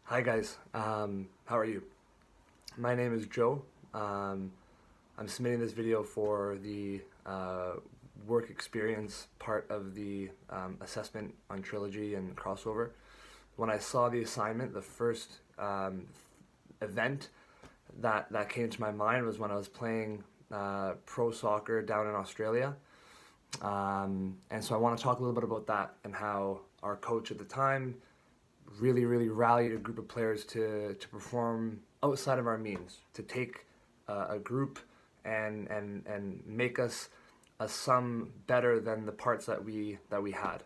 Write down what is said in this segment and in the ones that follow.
Hi guys, how are you? My name is Joe. I'm submitting this video for the work experience part of the assessment on Trilogy and Crossover. When I saw the assignment, the first event that came to my mind was when I was playing pro soccer down in Australia. And so I want to talk a little bit about that and how our coach at the time really rallied a group of players to perform outside of our means, to take a group and make us a sum better than the parts that we had.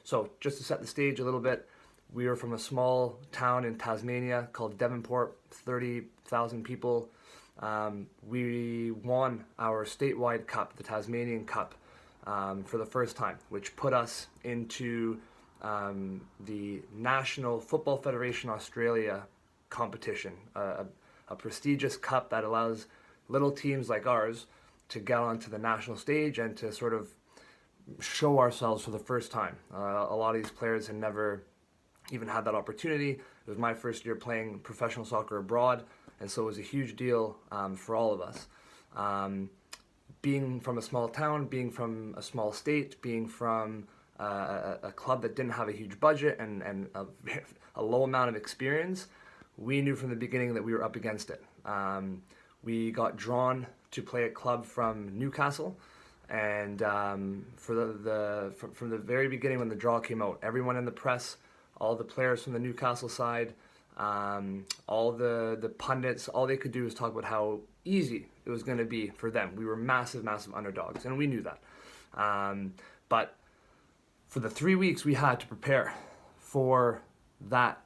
So just to set the stage a little bit, we were from a small town in Tasmania called Devonport, 30,000 people. We won our statewide cup, the Tasmanian Cup, for the first time, which put us into the National Football Federation Australia competition, a prestigious cup that allows little teams like ours to get onto the national stage and to sort of show ourselves for the first time. A lot of these players had never even had that opportunity. It was my first year playing professional soccer abroad, and so it was a huge deal for all of us. Being from a small town, being from a small state, being from a club that didn't have a huge budget and a low amount of experience, we knew from the beginning that we were up against it. We got drawn to play a club from Newcastle, and from the very beginning when the draw came out, everyone in the press, all the players from the Newcastle side, all the pundits, all they could do was talk about how easy it was going to be for them. We were massive underdogs, and we knew that. But for the 3 weeks we had to prepare for that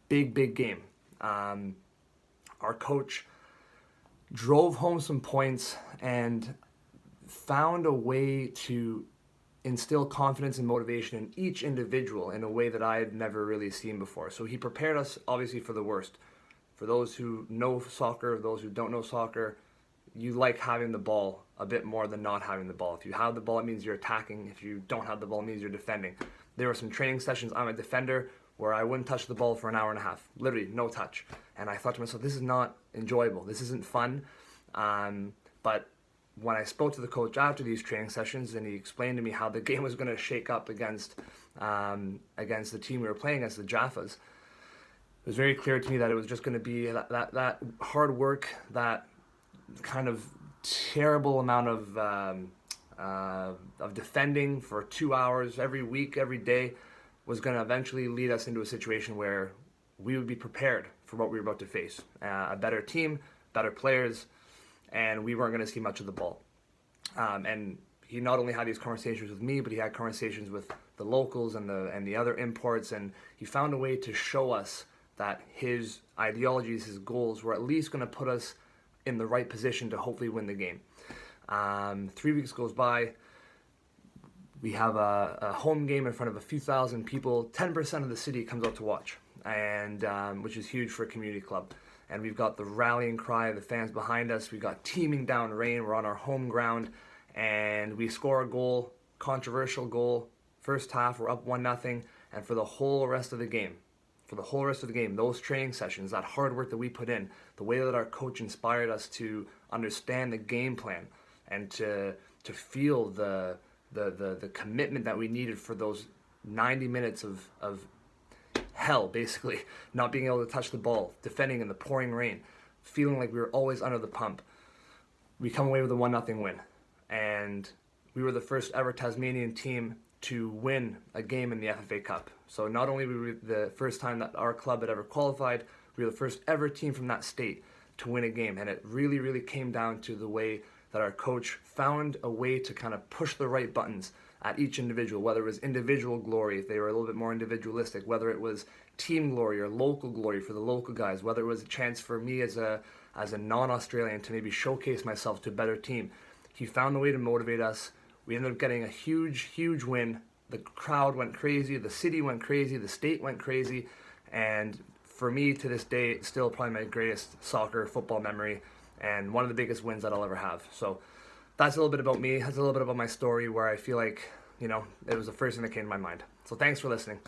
big game, our coach drove home some points and found a way to instill confidence and motivation in each individual in a way that I had never really seen before. So he prepared us obviously for the worst. For those who know soccer, those who don't know soccer, you like having the ball a bit more than not having the ball. If you have the ball, it means you're attacking. If you don't have the ball, it means you're defending. There were some training sessions, I'm a defender, where I wouldn't touch the ball for an hour and a half. Literally, no touch. And I thought to myself, this is not enjoyable. This isn't fun. But when I spoke to the coach after these training sessions and he explained to me how the game was going to shake up against the team we were playing against, the Jaffas, it was very clear to me that it was just going to be that hard work, that kind of terrible amount of defending for 2 hours every week, every day, was going to eventually lead us into a situation where we would be prepared for what we were about to face. A better team, better players, and we weren't going to see much of the ball. And he not only had these conversations with me, but he had conversations with the locals and the other imports, and he found a way to show us that his ideologies, his goals were at least going to put us in the right position to hopefully win the game. 3 weeks goes by. We have a home game in front of a few thousand people. 10% of the city comes out to watch, and which is huge for a community club. And we've got the rallying cry of the fans behind us. We've got teeming down rain. We're on our home ground, and we score a goal, controversial goal. First half, we're up 1-0, and for the whole rest of the game, those training sessions, that hard work that we put in, the way that our coach inspired us to understand the game plan and to feel the commitment that we needed for those 90 minutes of hell, basically, not being able to touch the ball, defending in the pouring rain, feeling like we were always under the pump. We come away with a 1-0 win, and we were the first ever Tasmanian team to win a game in the FFA Cup. So not only were we the first time that our club had ever qualified, we were the first ever team from that state to win a game. And it really came down to the way that our coach found a way to kind of push the right buttons at each individual, whether it was individual glory, if they were a little bit more individualistic, whether it was team glory or local glory for the local guys, whether it was a chance for me as a non-Australian to maybe showcase myself to a better team. He found a way to motivate us. We ended up getting a huge win. The crowd went crazy, the city went crazy, the state went crazy, and for me to this day, it's still probably my greatest football memory, and one of the biggest wins that I'll ever have. So that's a little bit about me. That's a little bit about my story, where I feel like, it was the first thing that came to my mind. So thanks for listening.